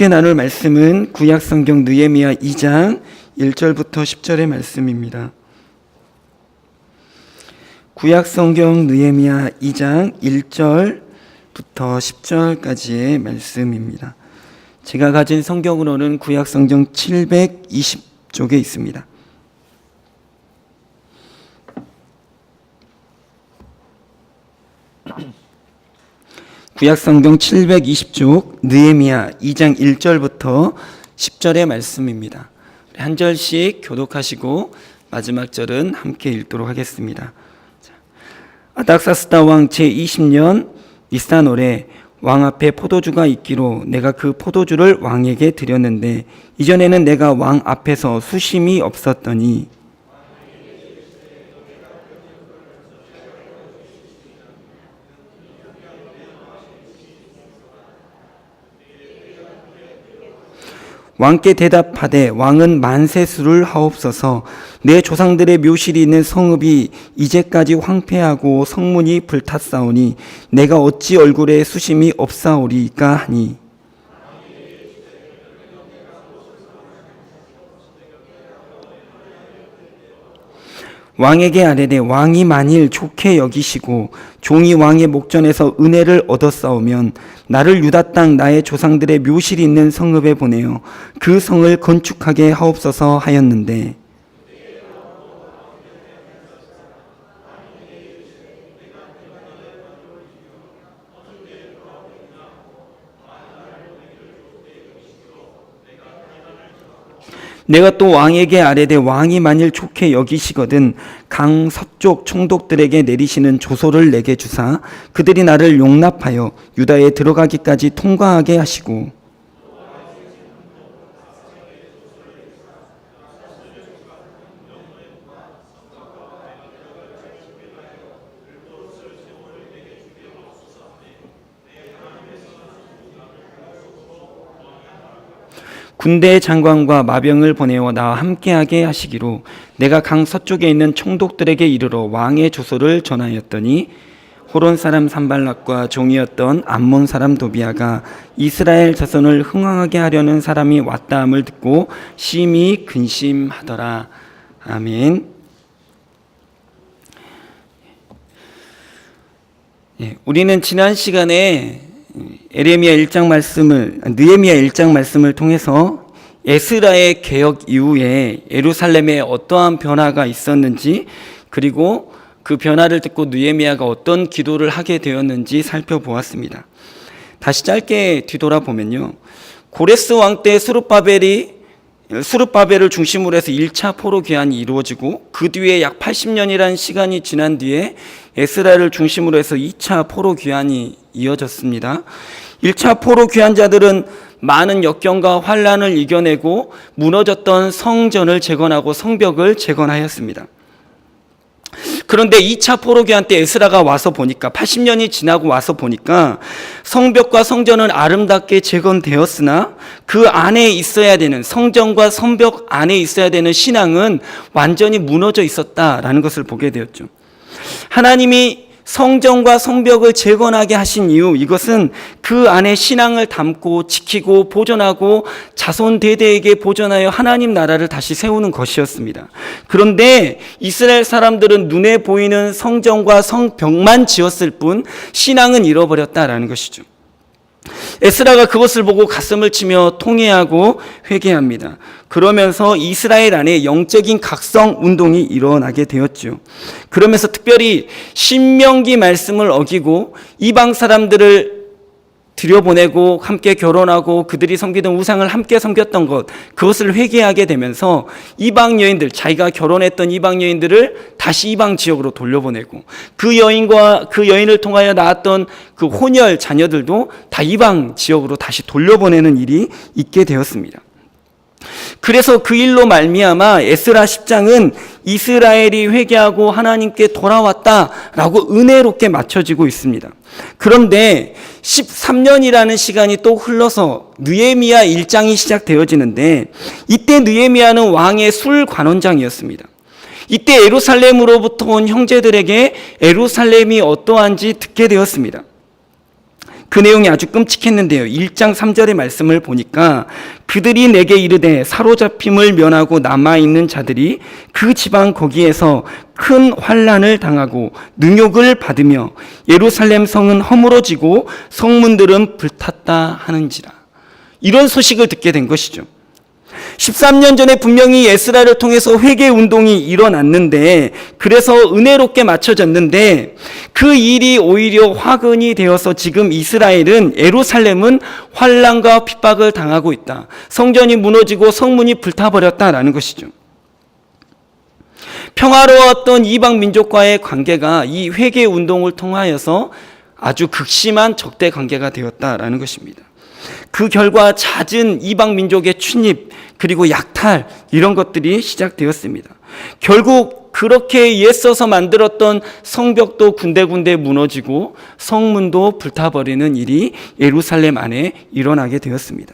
함께 나눌 말씀은 구약성경 느헤미야 2장 1절부터 10절의 말씀입니다. 구약성경 느헤미야 2장 1절부터 10절까지의 말씀입니다. 제가 가진 성경으로는 구약성경 720쪽에 있습니다. 구약성경 720쪽 느헤미야 2장 1절부터 10절의 말씀입니다. 한 절씩 교독하시고 마지막 절은 함께 읽도록 하겠습니다. 아닥사스다 왕 제20년 니산월에 왕 앞에 포도주가 있기로 내가 그 포도주를 왕에게 드렸는데 이전에는 내가 왕 앞에서 수심이 없었더니 왕께 대답하되 왕은 만세수를 하옵소서. 내 조상들의 묘실이 있는 성읍이 이제까지 황폐하고 성문이 불탔사오니 내가 어찌 얼굴에 수심이 없사오리까 하니 왕에게 아뢰되 왕이 만일 좋게 여기시고 종이 왕의 목전에서 은혜를 얻었사오면 나를 유다 땅 나의 조상들의 묘실이 있는 성읍에 보내어 그 성을 건축하게 하옵소서 하였는데 내가 또 왕에게 아뢰되 왕이 만일 좋게 여기시거든 강 서쪽 총독들에게 내리시는 조소를 내게 주사 그들이 나를 용납하여 유다에 들어가기까지 통과하게 하시고 군대의 장관과 마병을 보내어 나와 함께하게 하시기로 내가 강 서쪽에 있는 총독들에게 이르러 왕의 조소를 전하였더니 호론 사람 산발락과 종이었던 암몬 사람 도비아가 이스라엘 자손을 흥왕하게 하려는 사람이 왔다함을 듣고 심히 근심하더라. 아멘. 우리는 지난 시간에 느헤미야 1장 말씀을 통해서 에스라의 개혁 이후에 예루살렘에 어떠한 변화가 있었는지 그리고 그 변화를 듣고 느헤미야가 어떤 기도를 하게 되었는지 살펴보았습니다. 다시 짧게 뒤돌아보면요. 고레스 왕 때 수룹바벨을 중심으로 해서 1차 포로 귀환이 이루어지고 그 뒤에 약 80년이라는 시간이 지난 뒤에 에스라를 중심으로 해서 2차 포로 귀환이 이어졌습니다. 1차 포로 귀환자들은 많은 역경과 환란을 이겨내고 무너졌던 성전을 재건하고 성벽을 재건하였습니다. 그런데 2차 포로 귀환 때 에스라가 와서 보니까 80년이 지나고 와서 보니까 성벽과 성전은 아름답게 재건되었으나 그 안에 있어야 되는 성전과 성벽 안에 있어야 되는 신앙은 완전히 무너져 있었다라는 것을 보게 되었죠. 하나님이 성전과 성벽을 재건하게 하신 이유, 이것은 그 안에 신앙을 담고 지키고 보존하고 자손 대대에게 보존하여 하나님 나라를 다시 세우는 것이었습니다. 그런데 이스라엘 사람들은 눈에 보이는 성전과 성벽만 지었을 뿐 신앙은 잃어버렸다라는 것이죠. 에스라가 그것을 보고 가슴을 치며 통회하고 회개합니다. 그러면서 이스라엘 안에 영적인 각성 운동이 일어나게 되었죠. 그러면서 특별히 신명기 말씀을 어기고 이방 사람들을 들여보내고 함께 결혼하고 그들이 섬기던 우상을 함께 섬겼던 것, 그것을 회개하게 되면서 이방 여인들, 자기가 결혼했던 이방 여인들을 다시 이방 지역으로 돌려보내고 그 여인과 그 여인을 통하여 낳았던 그 혼혈 자녀들도 다 이방 지역으로 다시 돌려보내는 일이 있게 되었습니다. 그래서 그 일로 말미암아 에스라 10장은 이스라엘이 회개하고 하나님께 돌아왔다라고 은혜롭게 맞춰지고 있습니다. 그런데 13년이라는 시간이 또 흘러서 느헤미야 1장이 시작되어지는데 이때 느헤미야는 왕의 술관원장이었습니다. 이때 예루살렘으로부터 온 형제들에게 예루살렘이 어떠한지 듣게 되었습니다. 그 내용이 아주 끔찍했는데요. 1장 3절의 말씀을 보니까 그들이 내게 이르되 사로잡힘을 면하고 남아있는 자들이 그 지방 거기에서 큰 환난을 당하고 능욕을 받으며 예루살렘 성은 허물어지고 성문들은 불탔다 하는지라. 이런 소식을 듣게 된 것이죠. 13년 전에 분명히 에스라를 통해서 회개 운동이 일어났는데, 그래서 은혜롭게 맞춰졌는데, 그 일이 오히려 화근이 되어서 지금 이스라엘은, 예루살렘은 환난과 핍박을 당하고 있다. 성전이 무너지고 성문이 불타버렸다라는 것이죠. 평화로웠던 이방 민족과의 관계가 이 회개 운동을 통하여서 아주 극심한 적대 관계가 되었다라는 것입니다. 그 결과 잦은 이방 민족의 출입 그리고 약탈 이런 것들이 시작되었습니다. 결국 그렇게 애써서 만들었던 성벽도 군데군데 무너지고 성문도 불타버리는 일이 예루살렘 안에 일어나게 되었습니다.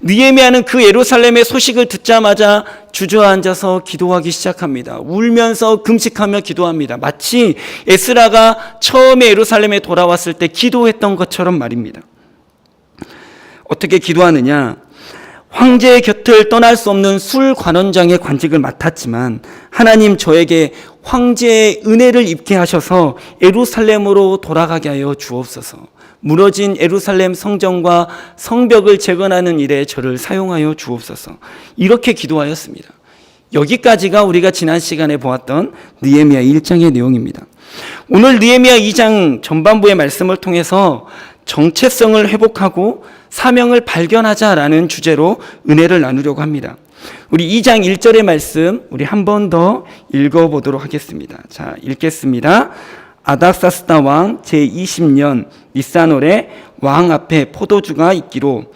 느헤미야는 그 예루살렘의 소식을 듣자마자 주저앉아서 기도하기 시작합니다. 울면서 금식하며 기도합니다. 마치 에스라가 처음에 예루살렘에 돌아왔을 때 기도했던 것처럼 말입니다. 어떻게 기도하느냐? 황제의 곁을 떠날 수 없는 술관원장의 관직을 맡았지만 하나님 저에게 황제의 은혜를 입게 하셔서 예루살렘으로 돌아가게 하여 주옵소서. 무너진 예루살렘 성전과 성벽을 재건하는 일에 저를 사용하여 주옵소서. 이렇게 기도하였습니다. 여기까지가 우리가 지난 시간에 보았던 느헤미야 1장의 내용입니다. 오늘 느헤미야 2장 전반부의 말씀을 통해서 정체성을 회복하고 사명을 발견하자라는 주제로 은혜를 나누려고 합니다. 우리 2장 1절의 말씀 우리 한 번 더 읽어보도록 하겠습니다. 자, 읽겠습니다. 아닥사스다 왕 제20년 니산월에 왕 앞에 포도주가 있기로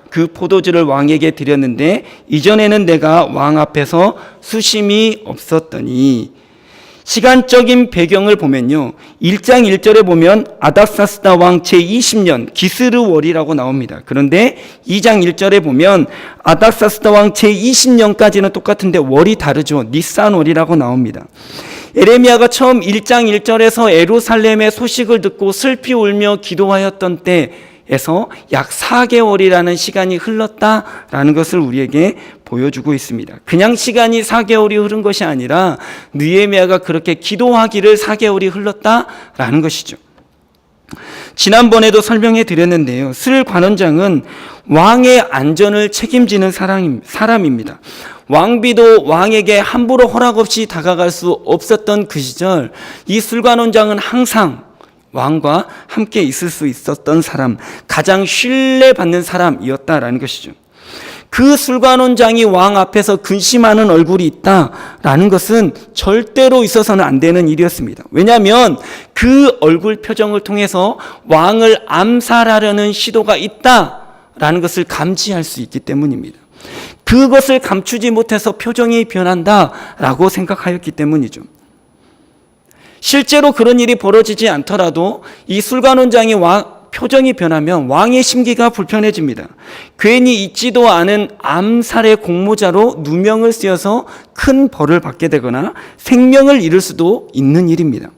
그 포도주를 왕에게 드렸는데 이전에는 내가 왕 앞에서 수심이 없었더니. 시간적인 배경을 보면요, 1장 1절에 보면 아닥사스다 왕 제20년 기스르월이라고 나옵니다. 그런데 2장 1절에 보면 아닥사스다 왕 제20년까지는 똑같은데 월이 다르죠. 니산월이라고 나옵니다. 에레미야가 처음 1장 1절에서 예루살렘의 소식을 듣고 슬피 울며 기도하였던 때에서 약 4개월이라는 시간이 흘렀다라는 것을 우리에게 보여주고 있습니다. 그냥 시간이 4개월이 흐른 것이 아니라 느헤미야가 그렇게 기도하기를 4개월이 흘렀다라는 것이죠. 지난번에도 설명해 드렸는데요. 술관원장은 왕의 안전을 책임지는 사람입니다. 왕비도 왕에게 함부로 허락 없이 다가갈 수 없었던 그 시절, 이 술관원장은 항상 왕과 함께 있을 수 있었던 사람, 가장 신뢰받는 사람이었다라는 것이죠. 그 술관원장이 왕 앞에서 근심하는 얼굴이 있다라는 것은 절대로 있어서는 안 되는 일이었습니다. 왜냐하면 그 얼굴 표정을 통해서 왕을 암살하려는 시도가 있다라는 것을 감지할 수 있기 때문입니다. 그것을 감추지 못해서 표정이 변한다라고 생각하였기 때문이죠. 실제로 그런 일이 벌어지지 않더라도 이 술관원장이 표정이 변하면 왕의 심기가 불편해집니다. 괜히 있지도 않은 암살의 공모자로 누명을 쓰여서 큰 벌을 받게 되거나 생명을 잃을 수도 있는 일입니다.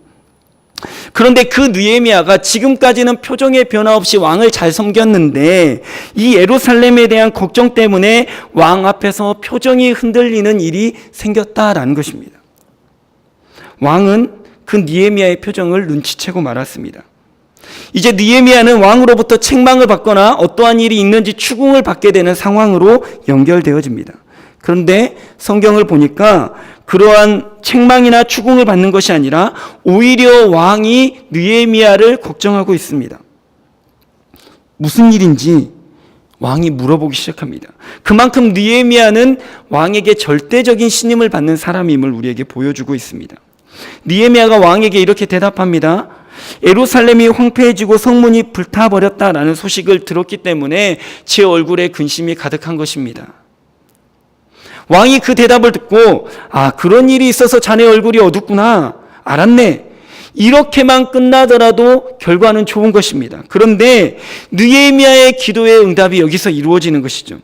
그런데 그 느헤미야가 지금까지는 표정의 변화 없이 왕을 잘 섬겼는데 이 예루살렘에 대한 걱정 때문에 왕 앞에서 표정이 흔들리는 일이 생겼다라는 것입니다. 왕은 그 느헤미야의 표정을 눈치채고 말았습니다. 이제 느헤미야는 왕으로부터 책망을 받거나 어떠한 일이 있는지 추궁을 받게 되는 상황으로 연결되어집니다. 그런데 성경을 보니까 그러한 책망이나 추궁을 받는 것이 아니라 오히려 왕이 느헤미야를 걱정하고 있습니다. 무슨 일인지 왕이 물어보기 시작합니다. 그만큼 느헤미야는 왕에게 절대적인 신임을 받는 사람임을 우리에게 보여주고 있습니다. 느헤미야가 왕에게 이렇게 대답합니다. 예루살렘이 황폐해지고 성문이 불타버렸다라는 소식을 들었기 때문에 제 얼굴에 근심이 가득한 것입니다. 왕이 그 대답을 듣고 그런 일이 있어서 자네 얼굴이 어둡구나. 알았네. 이렇게만 끝나더라도 결과는 좋은 것입니다. 그런데 느헤미야의 기도의 응답이 여기서 이루어지는 것이죠.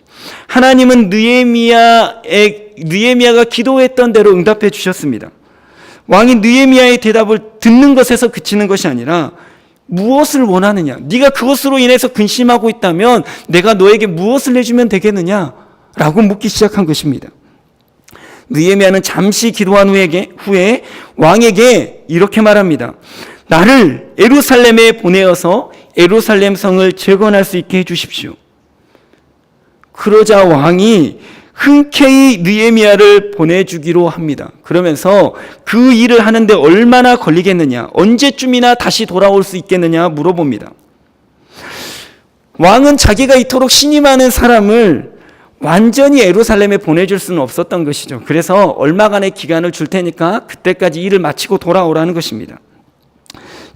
하나님은 느헤미야가 기도했던 대로 응답해 주셨습니다. 왕이 느헤미야의 대답을 듣는 것에서 그치는 것이 아니라 무엇을 원하느냐? 네가 그것으로 인해서 근심하고 있다면 내가 너에게 무엇을 해주면 되겠느냐? 라고 묻기 시작한 것입니다. 느헤미야는 잠시 기도한 후에 왕에게 이렇게 말합니다. 나를 예루살렘에 보내어서 예루살렘 성을 재건할 수 있게 해주십시오. 그러자 왕이 흔쾌히 느헤미야를 보내주기로 합니다. 그러면서 그 일을 하는데 얼마나 걸리겠느냐, 언제쯤이나 다시 돌아올 수 있겠느냐 물어봅니다. 왕은 자기가 이토록 신임하는 사람을 완전히 예루살렘에 보내줄 수는 없었던 것이죠. 그래서 얼마간의 기간을 줄 테니까 그때까지 일을 마치고 돌아오라는 것입니다.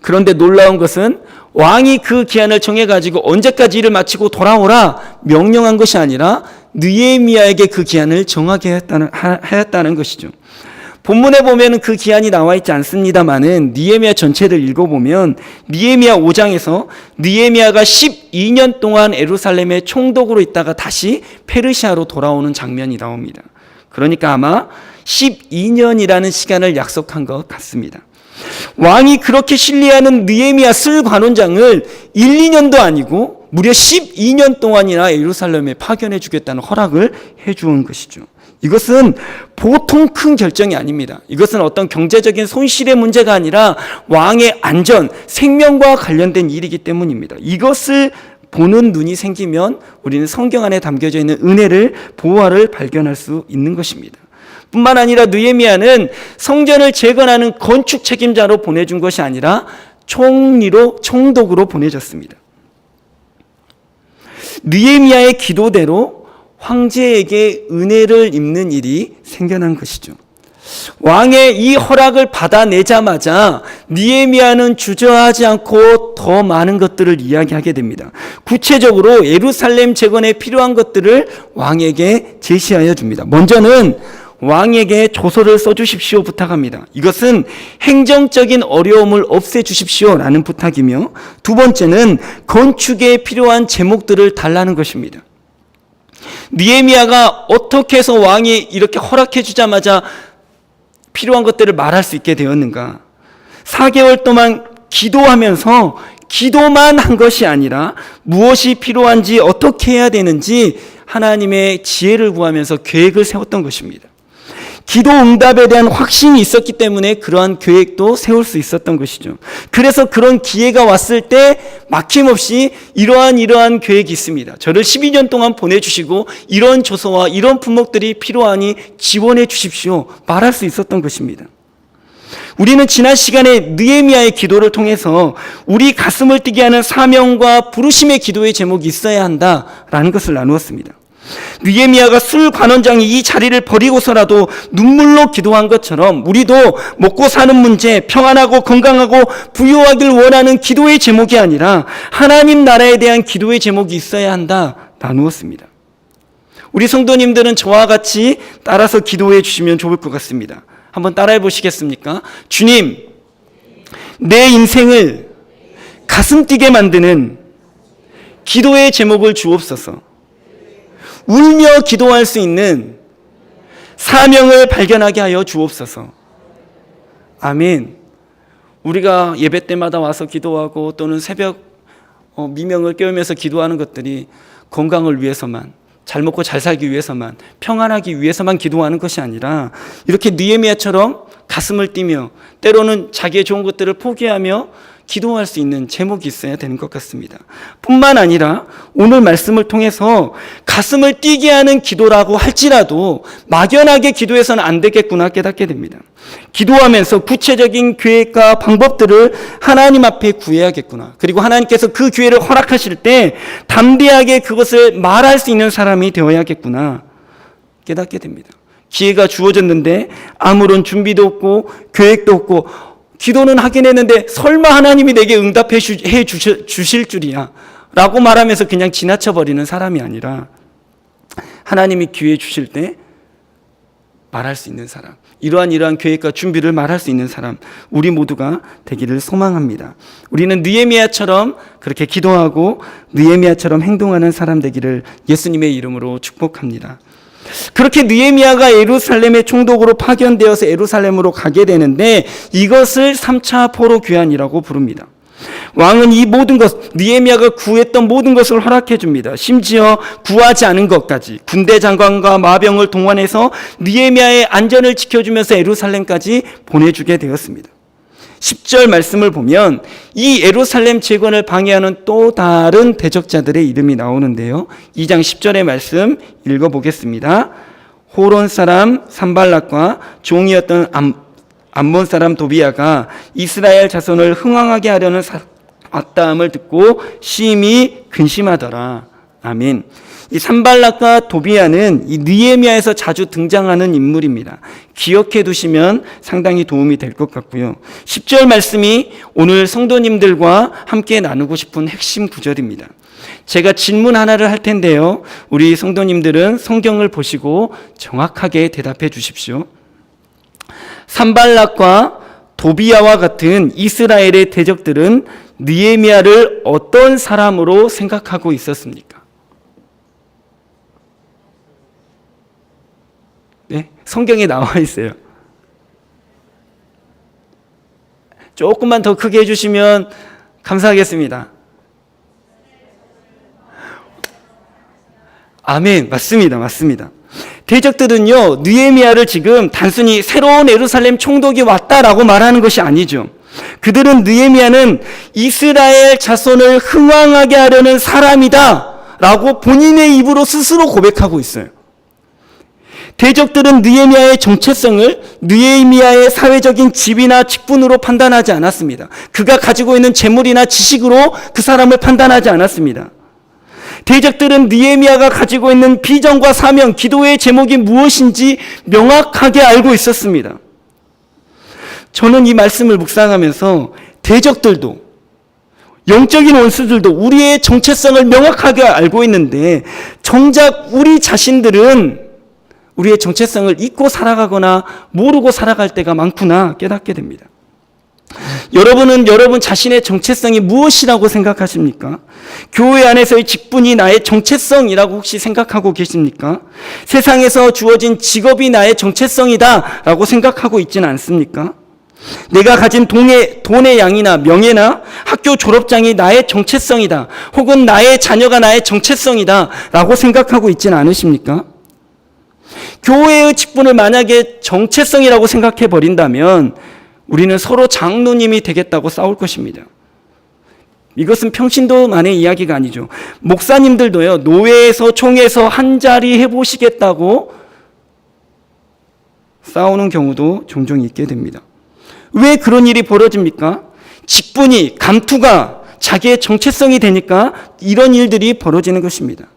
그런데 놀라운 것은 왕이 그 기한을 정해가지고 언제까지 일을 마치고 돌아오라 명령한 것이 아니라 느헤미야에게 그 기한을 정하게 하였다는 것이죠. 본문에 보면 그 기한이 나와 있지 않습니다만은 느헤미야 전체를 읽어보면 느헤미야 5장에서 느헤미야가 12년 동안 예루살렘의 총독으로 있다가 다시 페르시아로 돌아오는 장면이 나옵니다. 그러니까 아마 12년이라는 시간을 약속한 것 같습니다. 왕이 그렇게 신뢰하는 느헤미야 쓸관원장을 1, 2년도 아니고 무려 12년 동안이나 예루살렘에 파견해 주겠다는 허락을 해 주은 것이죠. 이것은 보통 큰 결정이 아닙니다. 이것은 어떤 경제적인 손실의 문제가 아니라 왕의 안전, 생명과 관련된 일이기 때문입니다. 이것을 보는 눈이 생기면 우리는 성경 안에 담겨져 있는 은혜를, 보화를 발견할 수 있는 것입니다. 뿐만 아니라 느헤미야는 성전을 재건하는 건축 책임자로 보내준 것이 아니라 총독으로 보내졌습니다. 느헤미야의 기도대로 황제에게 은혜를 입는 일이 생겨난 것이죠. 왕의 이 허락을 받아내자마자 느헤미야는 주저하지 않고 더 많은 것들을 이야기하게 됩니다. 구체적으로 예루살렘 재건에 필요한 것들을 왕에게 제시하여 줍니다. 먼저는 왕에게 조서를 써주십시오 부탁합니다. 이것은 행정적인 어려움을 없애주십시오 라는 부탁이며, 두 번째는 건축에 필요한 제목들을 달라는 것입니다. 느헤미야가 어떻게 해서 왕이 이렇게 허락해 주자마자 필요한 것들을 말할 수 있게 되었는가? 4개월 동안 기도하면서 기도만 한 것이 아니라 무엇이 필요한지, 어떻게 해야 되는지 하나님의 지혜를 구하면서 계획을 세웠던 것입니다. 기도 응답에 대한 확신이 있었기 때문에 그러한 계획도 세울 수 있었던 것이죠. 그래서 그런 기회가 왔을 때 막힘없이 이러한 계획이 있습니다. 저를 12년 동안 보내주시고 이런 조서와 이런 품목들이 필요하니 지원해 주십시오. 말할 수 있었던 것입니다. 우리는 지난 시간에 느헤미야의 기도를 통해서 우리 가슴을 뛰게 하는 사명과 부르심의 기도의 제목이 있어야 한다라는 것을 나누었습니다. 느헤미야가 술관원장이 이 자리를 버리고서라도 눈물로 기도한 것처럼 우리도 먹고 사는 문제, 평안하고 건강하고 부유하길 원하는 기도의 제목이 아니라 하나님 나라에 대한 기도의 제목이 있어야 한다 나누었습니다. 우리 성도님들은 저와 같이 따라서 기도해 주시면 좋을 것 같습니다. 한번 따라해 보시겠습니까? 주님, 내 인생을 가슴 뛰게 만드는 기도의 제목을 주옵소서. 울며 기도할 수 있는 사명을 발견하게 하여 주옵소서. 아멘. 우리가 예배 때마다 와서 기도하고 또는 새벽 미명을 깨우면서 기도하는 것들이 건강을 위해서만, 잘 먹고 잘 살기 위해서만, 평안하기 위해서만 기도하는 것이 아니라 이렇게 느헤미야처럼 가슴을 뛰며 때로는 자기의 좋은 것들을 포기하며 기도할 수 있는 제목이 있어야 되는 것 같습니다. 뿐만 아니라 오늘 말씀을 통해서 가슴을 뛰게 하는 기도라고 할지라도 막연하게 기도해서는 안 되겠구나 깨닫게 됩니다. 기도하면서 구체적인 계획과 방법들을 하나님 앞에 구해야겠구나. 그리고 하나님께서 그 기회를 허락하실 때 담대하게 그것을 말할 수 있는 사람이 되어야겠구나 깨닫게 됩니다. 기회가 주어졌는데 아무런 준비도 없고 계획도 없고 기도는 하긴 했는데 설마 하나님이 내게 응답해 주실 줄이야 라고 말하면서 그냥 지나쳐버리는 사람이 아니라 하나님이 기회 주실 때 말할 수 있는 사람, 이러한 계획과 준비를 말할 수 있는 사람, 우리 모두가 되기를 소망합니다. 우리는 느헤미야처럼 그렇게 기도하고 느헤미야처럼 행동하는 사람 되기를 예수님의 이름으로 축복합니다. 그렇게 느헤미야가 예루살렘의 총독으로 파견되어서 예루살렘으로 가게 되는데 이것을 3차 포로 귀환이라고 부릅니다. 왕은 이 모든 것, 느헤미야가 구했던 모든 것을 허락해 줍니다. 심지어 구하지 않은 것까지 군대 장관과 마병을 동원해서 느헤미야의 안전을 지켜주면서 예루살렘까지 보내주게 되었습니다. 10절 말씀을 보면 이 예루살렘 재건을 방해하는 또 다른 대적자들의 이름이 나오는데요. 2장 10절의 말씀 읽어보겠습니다. 호론 사람 산발락과 종이었던 암몬 사람 도비야가 이스라엘 자손을 흥왕하게 하려는 왔다함을 듣고 심히 근심하더라. 아멘. 이 산발락과 도비야는 이 느헤미야에서 자주 등장하는 인물입니다. 기억해 두시면 상당히 도움이 될 것 같고요. 10절 말씀이 오늘 성도님들과 함께 나누고 싶은 핵심 구절입니다. 제가 질문 하나를 할 텐데요. 우리 성도님들은 성경을 보시고 정확하게 대답해 주십시오. 산발락과 도비야와 같은 이스라엘의 대적들은 느헤미야를 어떤 사람으로 생각하고 있었습니까? 네, 성경에 나와 있어요. 조금만 더 크게 해주시면 감사하겠습니다. 아멘, 맞습니다. 대적들은요, 느헤미야를 지금 단순히 새로운 예루살렘 총독이 왔다라고 말하는 것이 아니죠. 그들은 느헤미야는 이스라엘 자손을 흥왕하게 하려는 사람이다 라고 본인의 입으로 스스로 고백하고 있어요. 대적들은 느헤미야의 정체성을 느헤미야의 사회적인 지위나 직분으로 판단하지 않았습니다. 그가 가지고 있는 재물이나 지식으로 그 사람을 판단하지 않았습니다. 대적들은 느헤미야가 가지고 있는 비전과 사명, 기도의 제목이 무엇인지 명확하게 알고 있었습니다. 저는 이 말씀을 묵상하면서 대적들도 영적인 원수들도 우리의 정체성을 명확하게 알고 있는데 정작 우리 자신들은 우리의 정체성을 잊고 살아가거나 모르고 살아갈 때가 많구나 깨닫게 됩니다. 여러분은 여러분 자신의 정체성이 무엇이라고 생각하십니까? 교회 안에서의 직분이 나의 정체성이라고 혹시 생각하고 계십니까? 세상에서 주어진 직업이 나의 정체성이다 라고 생각하고 있지는 않습니까? 내가 가진 돈의 양이나 명예나 학교 졸업장이 나의 정체성이다 혹은 나의 자녀가 나의 정체성이다 라고 생각하고 있지는 않으십니까? 교회의 직분을 만약에 정체성이라고 생각해 버린다면 우리는 서로 장로님이 되겠다고 싸울 것입니다. 이것은 평신도만의 이야기가 아니죠. 목사님들도요, 노회에서 총회에서 한자리 해보시겠다고 싸우는 경우도 종종 있게 됩니다. 왜 그런 일이 벌어집니까? 직분이, 감투가 자기의 정체성이 되니까 이런 일들이 벌어지는 것입니다.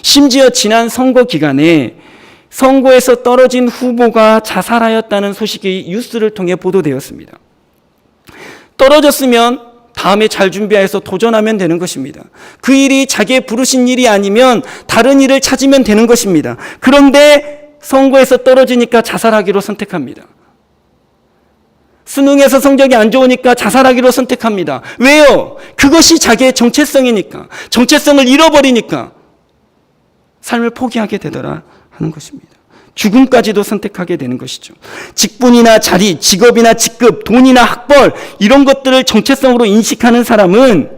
심지어 지난 선거 기간에 선거에서 떨어진 후보가 자살하였다는 소식이 뉴스를 통해 보도되었습니다. 떨어졌으면 다음에 잘 준비해서 도전하면 되는 것입니다. 그 일이 자기의 부르신 일이 아니면 다른 일을 찾으면 되는 것입니다. 그런데 선거에서 떨어지니까 자살하기로 선택합니다. 수능에서 성적이 안 좋으니까 자살하기로 선택합니다. 왜요? 그것이 자기의 정체성이니까, 정체성을 잃어버리니까 삶을 포기하게 되더라 하는 것입니다. 죽음까지도 선택하게 되는 것이죠. 직분이나 자리, 직업이나 직급, 돈이나 학벌 이런 것들을 정체성으로 인식하는 사람은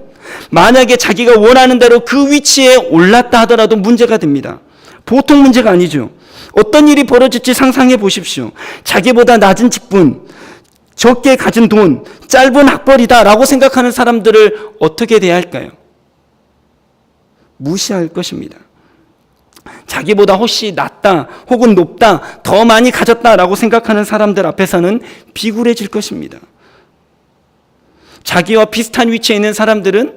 만약에 자기가 원하는 대로 그 위치에 올랐다 하더라도 문제가 됩니다. 보통 문제가 아니죠. 어떤 일이 벌어질지 상상해 보십시오. 자기보다 낮은 직분, 적게 가진 돈, 짧은 학벌이다라고 생각하는 사람들을 어떻게 대할까요? 무시할 것입니다. 자기보다 훨씬 낫다 혹은 높다 더 많이 가졌다라고 생각하는 사람들 앞에서는 비굴해질 것입니다. 자기와 비슷한 위치에 있는 사람들은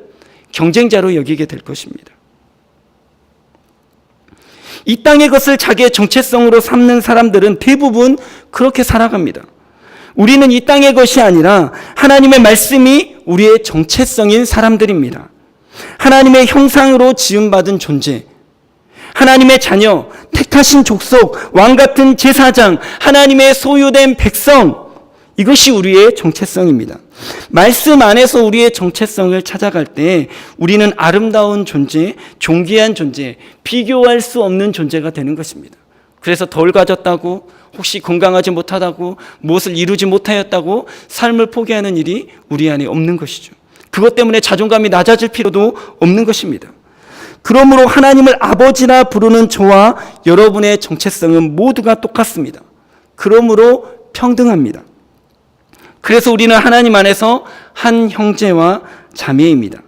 경쟁자로 여기게 될 것입니다. 이 땅의 것을 자기의 정체성으로 삼는 사람들은 대부분 그렇게 살아갑니다. 우리는 이 땅의 것이 아니라 하나님의 말씀이 우리의 정체성인 사람들입니다. 하나님의 형상으로 지음받은 존재, 하나님의 자녀, 택하신 족속, 왕같은 제사장, 하나님의 소유된 백성, 이것이 우리의 정체성입니다. 말씀 안에서 우리의 정체성을 찾아갈 때 우리는 아름다운 존재, 존귀한 존재, 비교할 수 없는 존재가 되는 것입니다. 그래서 덜 가졌다고, 혹시 건강하지 못하다고, 무엇을 이루지 못하였다고 삶을 포기하는 일이 우리 안에 없는 것이죠. 그것 때문에 자존감이 낮아질 필요도 없는 것입니다. 그러므로 하나님을 아버지라 부르는 저와 여러분의 정체성은 모두가 똑같습니다. 그러므로 평등합니다. 그래서 우리는 하나님 안에서 한 형제와 자매입니다.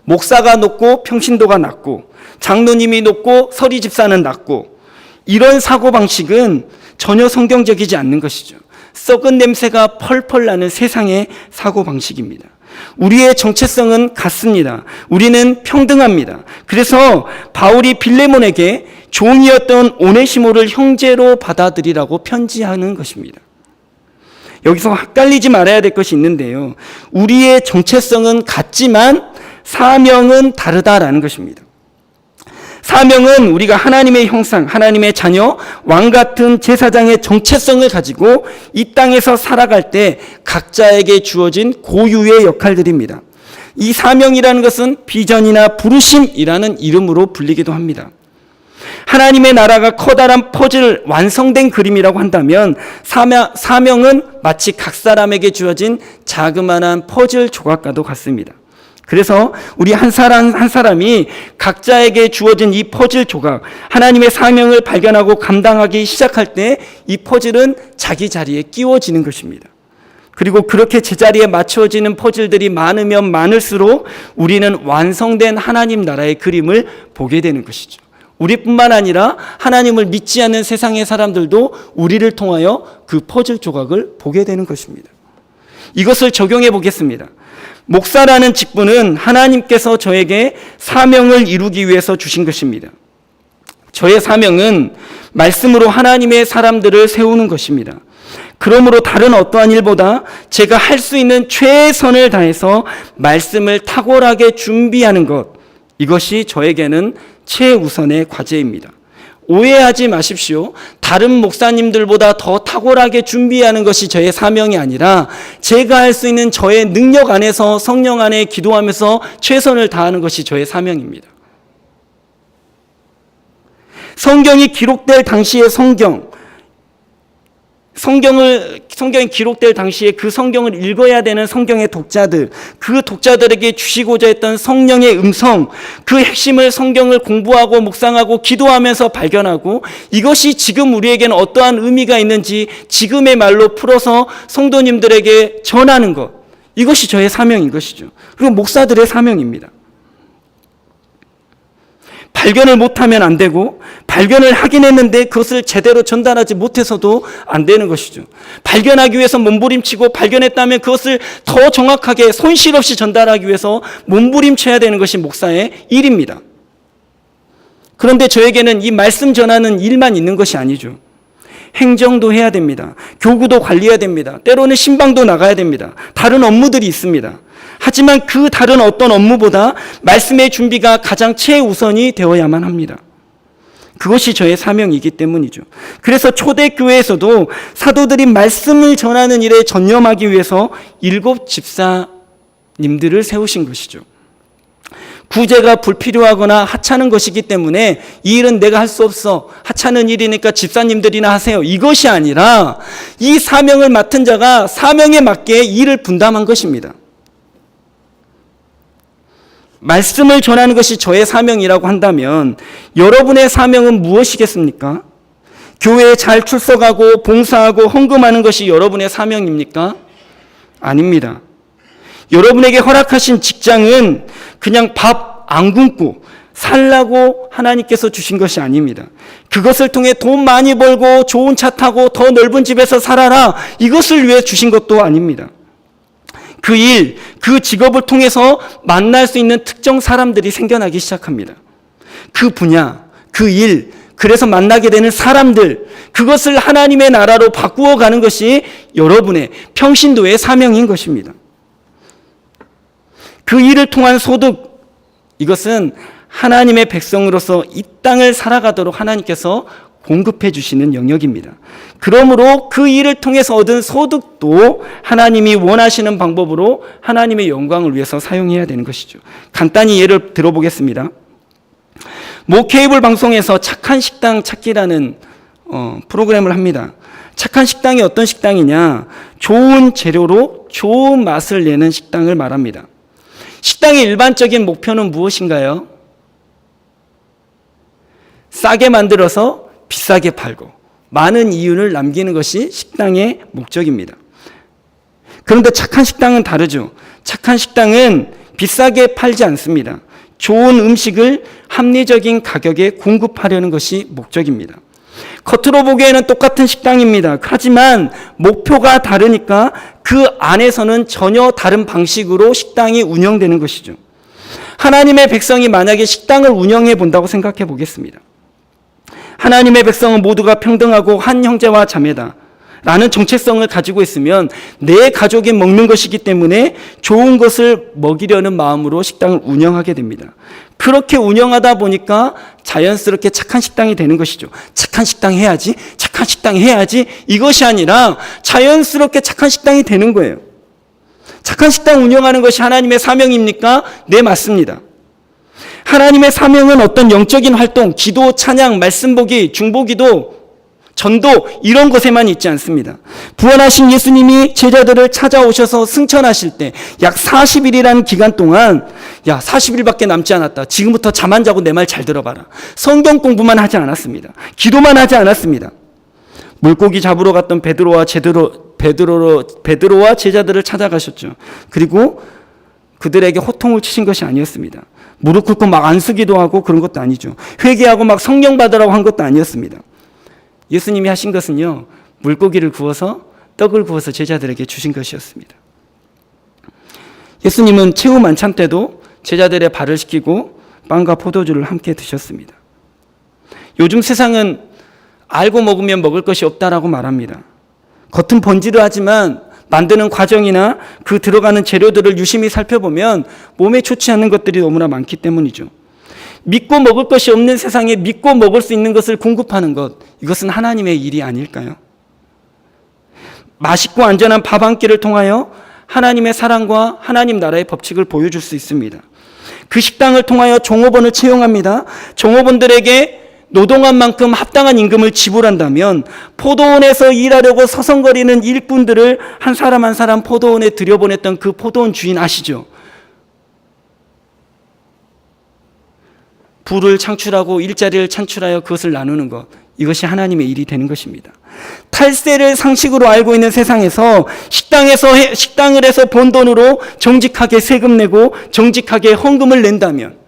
목사가 높고 평신도가 낮고 장로님이 높고 서리 집사는 낮고, 이런 사고방식은 전혀 성경적이지 않는 것이죠. 썩은 냄새가 펄펄 나는 세상의 사고방식입니다. 우리의 정체성은 같습니다. 우리는 평등합니다. 그래서 바울이 빌레몬에게 종이었던 오네시모를 형제로 받아들이라고 편지하는 것입니다. 여기서 헷갈리지 말아야 될 것이 있는데요. 우리의 정체성은 같지만 사명은 다르다라는 것입니다. 사명은 우리가 하나님의 형상, 하나님의 자녀, 왕 같은 제사장의 정체성을 가지고 이 땅에서 살아갈 때 각자에게 주어진 고유의 역할들입니다. 이 사명이라는 것은 비전이나 부르심이라는 이름으로 불리기도 합니다. 하나님의 나라가 커다란 퍼즐, 완성된 그림이라고 한다면 사명은 마치 각 사람에게 주어진 자그마한 퍼즐 조각과도 같습니다. 그래서 우리 한 사람 한 사람이 각자에게 주어진 이 퍼즐 조각, 하나님의 사명을 발견하고 감당하기 시작할 때 이 퍼즐은 자기 자리에 끼워지는 것입니다. 그리고 그렇게 제자리에 맞춰지는 퍼즐들이 많으면 많을수록 우리는 완성된 하나님 나라의 그림을 보게 되는 것이죠. 우리뿐만 아니라 하나님을 믿지 않는 세상의 사람들도 우리를 통하여 그 퍼즐 조각을 보게 되는 것입니다. 이것을 적용해 보겠습니다. 목사라는 직분은 하나님께서 저에게 사명을 이루기 위해서 주신 것입니다. 저의 사명은 말씀으로 하나님의 사람들을 세우는 것입니다. 그러므로 다른 어떠한 일보다 제가 할 수 있는 최선을 다해서 말씀을 탁월하게 준비하는 것, 이것이 저에게는 최우선의 과제입니다. 오해하지 마십시오. 다른 목사님들보다 더 탁월하게 준비하는 것이 저의 사명이 아니라 제가 할 수 있는 저의 능력 안에서 성령 안에 기도하면서 최선을 다하는 것이 저의 사명입니다. 성경이 기록될 당시의 성경이 기록될 당시에 그 성경을 읽어야 되는 성경의 독자들, 그 독자들에게 주시고자 했던 성령의 음성, 그 핵심을 성경을 공부하고 묵상하고 기도하면서 발견하고, 이것이 지금 우리에게는 어떠한 의미가 있는지 지금의 말로 풀어서 성도님들에게 전하는 것, 이것이 저의 사명인 것이죠. 그리고 목사들의 사명입니다. 발견을 못하면 안 되고, 발견을 하긴 했는데 그것을 제대로 전달하지 못해서도 안 되는 것이죠. 발견하기 위해서 몸부림치고, 발견했다면 그것을 더 정확하게 손실 없이 전달하기 위해서 몸부림쳐야 되는 것이 목사의 일입니다. 그런데 저에게는 이 말씀 전하는 일만 있는 것이 아니죠. 행정도 해야 됩니다. 교구도 관리해야 됩니다. 때로는 신방도 나가야 됩니다. 다른 업무들이 있습니다. 하지만 그 다른 어떤 업무보다 말씀의 준비가 가장 최우선이 되어야만 합니다. 그것이 저의 사명이기 때문이죠. 그래서 초대교회에서도 사도들이 말씀을 전하는 일에 전념하기 위해서 7 집사님들을 세우신 것이죠. 구제가 불필요하거나 하찮은 것이기 때문에 이 일은 내가 할 수 없어, 하찮은 일이니까 집사님들이나 하세요, 이것이 아니라 이 사명을 맡은 자가 사명에 맞게 일을 분담한 것입니다. 말씀을 전하는 것이 저의 사명이라고 한다면 여러분의 사명은 무엇이겠습니까? 교회에 잘 출석하고 봉사하고 헌금하는 것이 여러분의 사명입니까? 아닙니다. 여러분에게 허락하신 직장은 그냥 밥 안 굶고 살라고 하나님께서 주신 것이 아닙니다. 그것을 통해 돈 많이 벌고 좋은 차 타고 더 넓은 집에서 살아라, 이것을 위해 주신 것도 아닙니다. 그 일, 그 직업을 통해서 만날 수 있는 특정 사람들이 생겨나기 시작합니다. 그 분야, 그 일, 그래서 만나게 되는 사람들, 그것을 하나님의 나라로 바꾸어 가는 것이 여러분의 평신도의 사명인 것입니다. 그 일을 통한 소득, 이것은 하나님의 백성으로서 이 땅을 살아가도록 하나님께서 공급해 주시는 영역입니다. 그러므로 그 일을 통해서 얻은 소득도 하나님이 원하시는 방법으로 하나님의 영광을 위해서 사용해야 되는 것이죠. 간단히 예를 들어보겠습니다. 모 케이블 방송에서 착한 식당 찾기라는 프로그램을 합니다. 착한 식당이 어떤 식당이냐? 좋은 재료로 좋은 맛을 내는 식당을 말합니다. 식당의 일반적인 목표는 무엇인가요? 싸게 만들어서 비싸게 팔고 많은 이윤을 남기는 것이 식당의 목적입니다. 그런데 착한 식당은 다르죠. 착한 식당은 비싸게 팔지 않습니다. 좋은 음식을 합리적인 가격에 공급하려는 것이 목적입니다. 겉으로 보기에는 똑같은 식당입니다. 하지만 목표가 다르니까 그 안에서는 전혀 다른 방식으로 식당이 운영되는 것이죠. 하나님의 백성이 만약에 식당을 운영해 본다고 생각해 보겠습니다. 하나님의 백성은 모두가 평등하고 한 형제와 자매다 라는 정체성을 가지고 있으면 내 가족이 먹는 것이기 때문에 좋은 것을 먹이려는 마음으로 식당을 운영하게 됩니다. 그렇게 운영하다 보니까 자연스럽게 착한 식당이 되는 것이죠. 착한 식당 해야지, 착한 식당 해야지, 이것이 아니라 자연스럽게 착한 식당이 되는 거예요. 착한 식당 운영하는 것이 하나님의 사명입니까? 네, 맞습니다. 하나님의 사명은 어떤 영적인 활동, 기도, 찬양, 말씀 보기, 중보기도, 전도 이런 것에만 있지 않습니다. 부활하신 예수님이 제자들을 찾아오셔서 승천하실 때 약 40일이라는 기간 동안 40일밖에 남지 않았다. 지금부터 잠 안 자고 내 말 잘 들어봐라. 성경 공부만 하지 않았습니다. 기도만 하지 않았습니다. 물고기 잡으러 갔던 베드로와 제자들을 찾아가셨죠. 그리고 그들에게 호통을 치신 것이 아니었습니다. 무릎 꿇고 막 안수기도 하고 그런 것도 아니죠. 회개하고 막 성령 받으라고 한 것도 아니었습니다. 예수님이 하신 것은요, 물고기를 구워서 떡을 구워서 제자들에게 주신 것이었습니다. 예수님은 최후 만찬 때도 제자들의 발을 씻기고 빵과 포도주를 함께 드셨습니다. 요즘 세상은 알고 먹으면 먹을 것이 없다라고 말합니다. 겉은 번지르하지만 만드는 과정이나 그 들어가는 재료들을 유심히 살펴보면 몸에 좋지 않은 것들이 너무나 많기 때문이죠. 믿고 먹을 것이 없는 세상에 믿고 먹을 수 있는 것을 공급하는 것, 이것은 하나님의 일이 아닐까요? 맛있고 안전한 밥 한 끼를 통하여 하나님의 사랑과 하나님 나라의 법칙을 보여줄 수 있습니다. 그 식당을 통하여 종업원을 채용합니다. 종업원들에게 노동한 만큼 합당한 임금을 지불한다면 포도원에서 일하려고 서성거리는 일꾼들을 한 사람 한 사람 포도원에 들여보냈던 그 포도원 주인 아시죠? 부를 창출하고 일자리를 창출하여 그것을 나누는 것, 이것이 하나님의 일이 되는 것입니다. 탈세를 상식으로 알고 있는 세상에서 식당을 해서 번 돈으로 정직하게 세금 내고 정직하게 헌금을 낸다면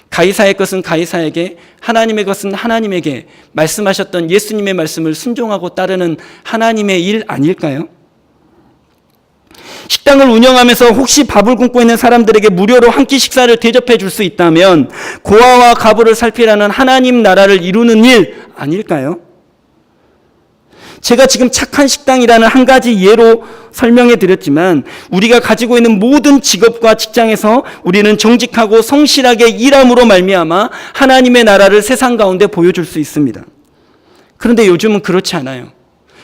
가이사의 것은 가이사에게, 하나님의 것은 하나님에게 말씀하셨던 예수님의 말씀을 순종하고 따르는 하나님의 일 아닐까요? 식당을 운영하면서 혹시 밥을 굶고 있는 사람들에게 무료로 한 끼 식사를 대접해 줄 수 있다면 고아와 과부를 살피라는 하나님 나라를 이루는 일 아닐까요? 제가 지금 착한 식당이라는 한 가지 예로 설명해 드렸지만 우리가 가지고 있는 모든 직업과 직장에서 우리는 정직하고 성실하게 일함으로 말미암아 하나님의 나라를 세상 가운데 보여줄 수 있습니다. 그런데 요즘은 그렇지 않아요.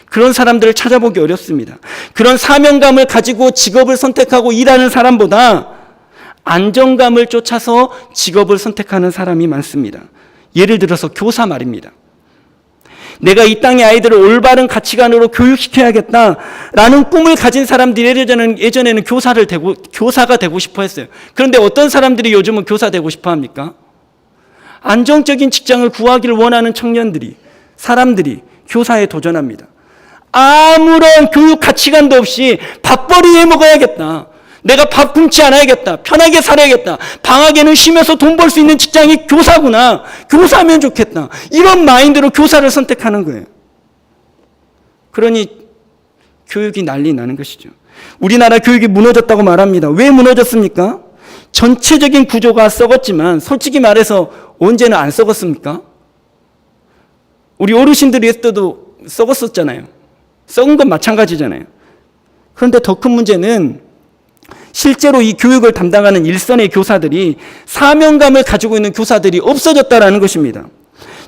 그런 사람들을 찾아보기 어렵습니다. 그런 사명감을 가지고 직업을 선택하고 일하는 사람보다 안정감을 쫓아서 직업을 선택하는 사람이 많습니다. 예를 들어서 교사 말입니다. 내가 이 땅의 아이들을 올바른 가치관으로 교육시켜야겠다라는 꿈을 가진 사람들이 예전에는 교사가 되고 싶어 했어요. 그런데 어떤 사람들이 요즘은 교사 되고 싶어 합니까? 안정적인 직장을 구하기를 원하는 사람들이 교사에 도전합니다. 아무런 교육 가치관도 없이 밥벌이 해 먹어야겠다. 내가 밥 굶지 않아야겠다. 편하게 살아야겠다. 방학에는 쉬면서 돈 벌 수 있는 직장이 교사구나. 교사면 좋겠다. 이런 마인드로 교사를 선택하는 거예요. 그러니 교육이 난리 나는 것이죠. 우리나라 교육이 무너졌다고 말합니다. 왜 무너졌습니까? 전체적인 구조가 썩었지만 솔직히 말해서 언제는 안 썩었습니까? 우리 어르신들이 했어도 썩었었잖아요. 썩은 건 마찬가지잖아요. 그런데 더 큰 문제는 실제로 이 교육을 담당하는 일선의 교사들이 사명감을 가지고 있는 교사들이 없어졌다라는 것입니다.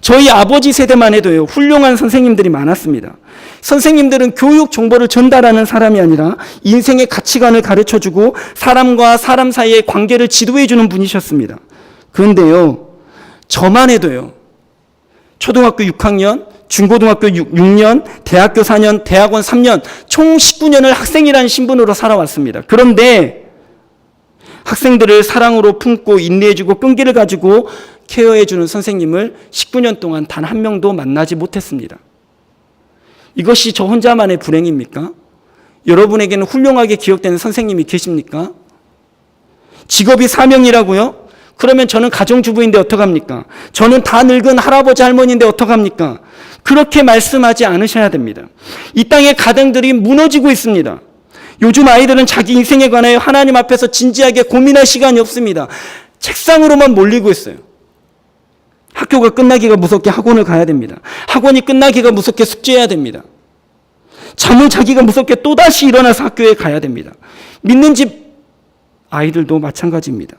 저희 아버지 세대만 해도요, 훌륭한 선생님들이 많았습니다. 선생님들은 교육 정보를 전달하는 사람이 아니라 인생의 가치관을 가르쳐주고 사람과 사람 사이의 관계를 지도해주는 분이셨습니다. 그런데요, 저만 해도요, 초등학교 6학년, 중고등학교 6년, 대학교 4년, 대학원 3년, 총 19년을 학생이라는 신분으로 살아왔습니다. 그런데 학생들을 사랑으로 품고 인내해주고 끈기를 가지고 케어해주는 선생님을 19년 동안 단 한 명도 만나지 못했습니다. 이것이 저 혼자만의 불행입니까? 여러분에게는 훌륭하게 기억되는 선생님이 계십니까? 직업이 사명이라고요? 그러면 저는 가정주부인데 어떡합니까? 저는 다 늙은 할아버지 할머니인데 어떡합니까? 그렇게 말씀하지 않으셔야 됩니다. 이 땅의 가정들이 무너지고 있습니다. 요즘 아이들은 자기 인생에 관하여 하나님 앞에서 진지하게 고민할 시간이 없습니다. 책상으로만 몰리고 있어요. 학교가 끝나기가 무섭게 학원을 가야 됩니다. 학원이 끝나기가 무섭게 숙제해야 됩니다. 잠을 자기가 무섭게 또다시 일어나서 학교에 가야 됩니다. 믿는 집 아이들도 마찬가지입니다.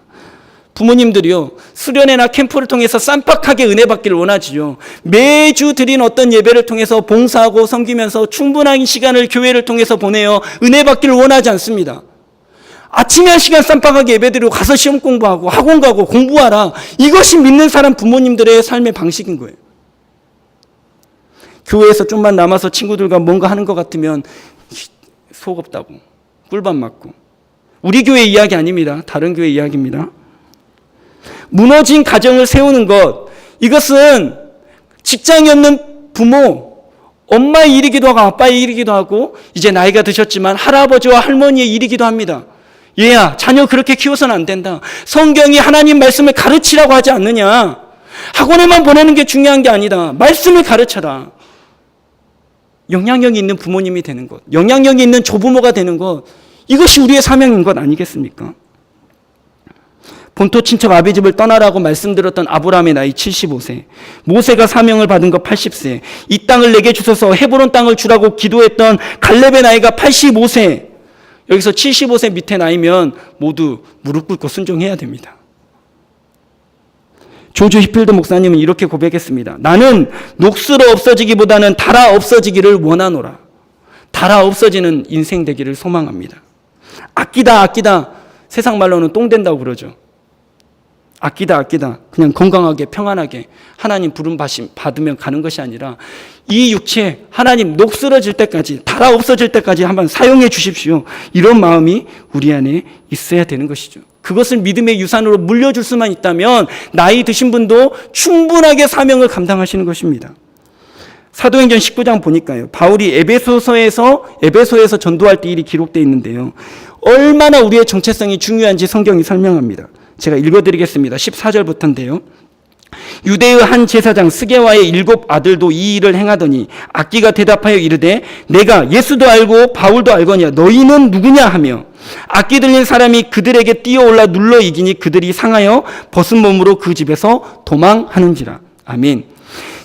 부모님들이요, 수련회나 캠프를 통해서 쌈박하게 은혜 받기를 원하지요. 매주 드린 어떤 예배를 통해서 봉사하고 섬기면서 충분한 시간을 교회를 통해서 보내어 은혜 받기를 원하지 않습니다. 아침에 한 시간 쌈박하게 예배드리고 가서 시험 공부하고 학원 가고 공부하라. 이것이 믿는 사람 부모님들의 삶의 방식인 거예요. 교회에서 좀만 남아서 친구들과 뭔가 하는 것 같으면 속 없다고 꿀밤 맞고. 우리 교회 이야기 아닙니다. 다른 교회 이야기입니다. 무너진 가정을 세우는 것, 이것은 직장이 없는 부모, 엄마의 일이기도 하고 아빠의 일이기도 하고 이제 나이가 드셨지만 할아버지와 할머니의 일이기도 합니다. 얘야, 자녀 그렇게 키워서는 안 된다. 성경이 하나님 말씀을 가르치라고 하지 않느냐. 학원에만 보내는 게 중요한 게 아니다. 말씀을 가르쳐라. 영향력이 있는 부모님이 되는 것, 영향력이 있는 조부모가 되는 것, 이것이 우리의 사명인 것 아니겠습니까? 본토 친척 아비집을 떠나라고 말씀드렸던 아브라함의 나이 75세, 모세가 사명을 받은 것 80세, 이 땅을 내게 주셔서 헤브론 땅을 주라고 기도했던 갈렙의 나이가 85세, 여기서 75세 밑에 나이면 모두 무릎 꿇고 순종해야 됩니다. 조지 휘필드 목사님은 이렇게 고백했습니다. 나는 녹슬어 없어지기보다는 닳아 없어지기를 원하노라. 닳아 없어지는 인생 되기를 소망합니다. 아끼다 세상 말로는 똥 된다고 그러죠. 아끼다 그냥 건강하게 평안하게 하나님 부름 받으면 가는 것이 아니라 이 육체 하나님 녹슬어질 때까지, 닳아 없어질 때까지 한번 사용해 주십시오. 이런 마음이 우리 안에 있어야 되는 것이죠. 그것을 믿음의 유산으로 물려줄 수만 있다면 나이 드신 분도 충분하게 사명을 감당하시는 것입니다. 사도행전 19장 보니까요, 바울이 에베소에서 전도할 때 일이 기록되어 있는데요, 얼마나 우리의 정체성이 중요한지 성경이 설명합니다. 제가 읽어드리겠습니다. 14절부터인데요. 유대의 한 제사장 스게와의 7 아들도 이 일을 행하더니 악기가 대답하여 이르되 내가 예수도 알고 바울도 알거니와 너희는 누구냐 하며 악기 들린 사람이 그들에게 뛰어올라 눌러 이기니 그들이 상하여 벗은 몸으로 그 집에서 도망하는지라. 아멘.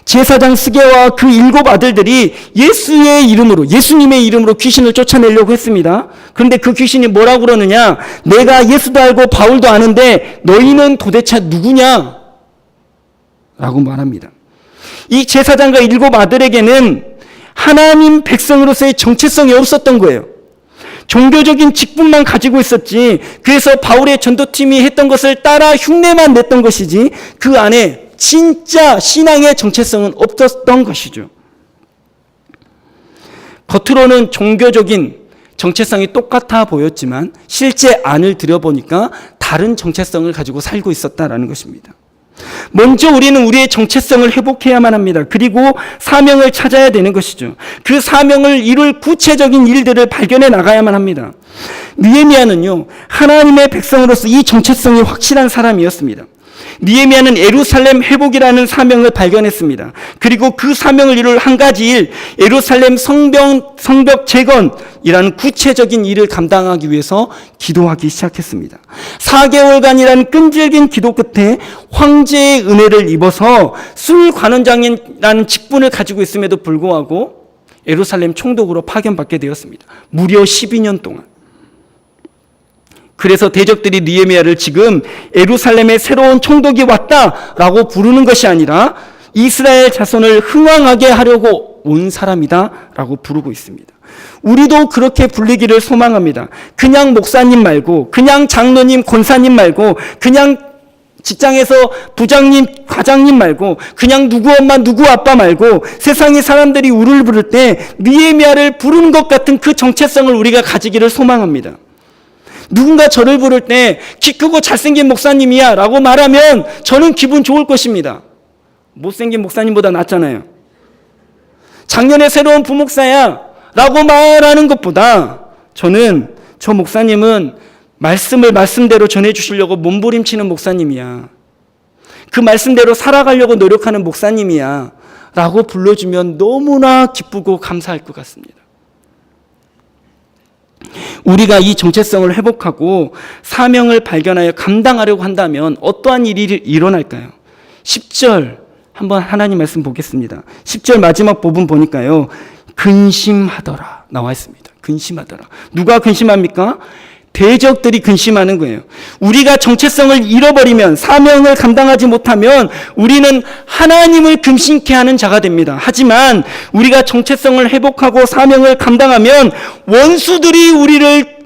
제사장 스게와 그 7 아들들이 예수의 이름으로, 예수님의 이름으로 귀신을 쫓아내려고 했습니다. 그런데 그 귀신이 뭐라고 그러느냐? 내가 예수도 알고 바울도 아는데 너희는 도대체 누구냐? 라고 말합니다. 이 제사장과 7 아들에게는 하나님 백성으로서의 정체성이 없었던 거예요. 종교적인 직분만 가지고 있었지, 그래서 바울의 전도팀이 했던 것을 따라 흉내만 냈던 것이지 그 안에 진짜 신앙의 정체성은 없었던 것이죠. 겉으로는 종교적인 정체성이 똑같아 보였지만 실제 안을 들여보니까 다른 정체성을 가지고 살고 있었다라는 것입니다. 먼저 우리는 우리의 정체성을 회복해야만 합니다. 그리고 사명을 찾아야 되는 것이죠. 그 사명을 이룰 구체적인 일들을 발견해 나가야만 합니다. 느헤미야는요, 하나님의 백성으로서 이 정체성이 확실한 사람이었습니다. 느헤미야는 예루살렘 회복이라는 사명을 발견했습니다. 그리고 그 사명을 이룰 한 가지 일, 예루살렘 성벽 재건이라는 구체적인 일을 감당하기 위해서 기도하기 시작했습니다. 4개월간이라는 끈질긴 기도 끝에 황제의 은혜를 입어서 술관원장이라는 직분을 가지고 있음에도 불구하고 예루살렘 총독으로 파견받게 되었습니다. 무려 12년 동안. 그래서 대적들이 느헤미야를 지금 예루살렘에 새로운 총독이 왔다라고 부르는 것이 아니라 이스라엘 자손을 흥왕하게 하려고 온 사람이다라고 부르고 있습니다. 우리도 그렇게 불리기를 소망합니다. 그냥 목사님 말고, 그냥 장로님, 권사님 말고, 그냥 직장에서 부장님, 과장님 말고, 그냥 누구 엄마, 누구 아빠 말고 세상의 사람들이 우리를 부를 때 느헤미야를 부르는 것 같은 그 정체성을 우리가 가지기를 소망합니다. 누군가 저를 부를 때 키 크고 잘생긴 목사님이야 라고 말하면 저는 기분 좋을 것입니다. 못생긴 목사님보다 낫잖아요. 작년에 새로운 부목사야 라고 말하는 것보다 저는 저 목사님은 말씀을 말씀대로 전해주시려고 몸부림치는 목사님이야. 그 말씀대로 살아가려고 노력하는 목사님이야 라고 불러주면 너무나 기쁘고 감사할 것 같습니다. 우리가 이 정체성을 회복하고 사명을 발견하여 감당하려고 한다면 어떠한 일이 일어날까요? 10절 한번 하나님 말씀 보겠습니다. 10절 마지막 부분 보니까요. 근심하더라 나와 있습니다. 근심하더라. 누가 근심합니까? 대적들이 근심하는 거예요. 우리가 정체성을 잃어버리면, 사명을 감당하지 못하면 우리는 하나님을 근심케 하는 자가 됩니다. 하지만 우리가 정체성을 회복하고 사명을 감당하면 원수들이 우리를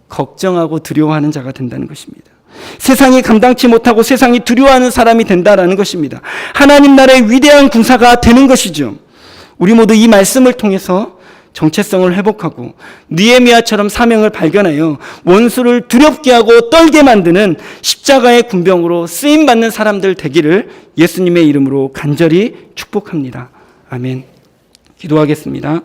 걱정하고 두려워하는 자가 된다는 것입니다. 세상이 감당치 못하고 세상이 두려워하는 사람이 된다라는 것입니다. 하나님 나라의 위대한 군사가 되는 것이죠. 우리 모두 이 말씀을 통해서 정체성을 회복하고 느헤미야처럼 사명을 발견하여 원수를 두렵게 하고 떨게 만드는 십자가의 군병으로 쓰임받는 사람들 되기를 예수님의 이름으로 간절히 축복합니다. 아멘. 기도하겠습니다.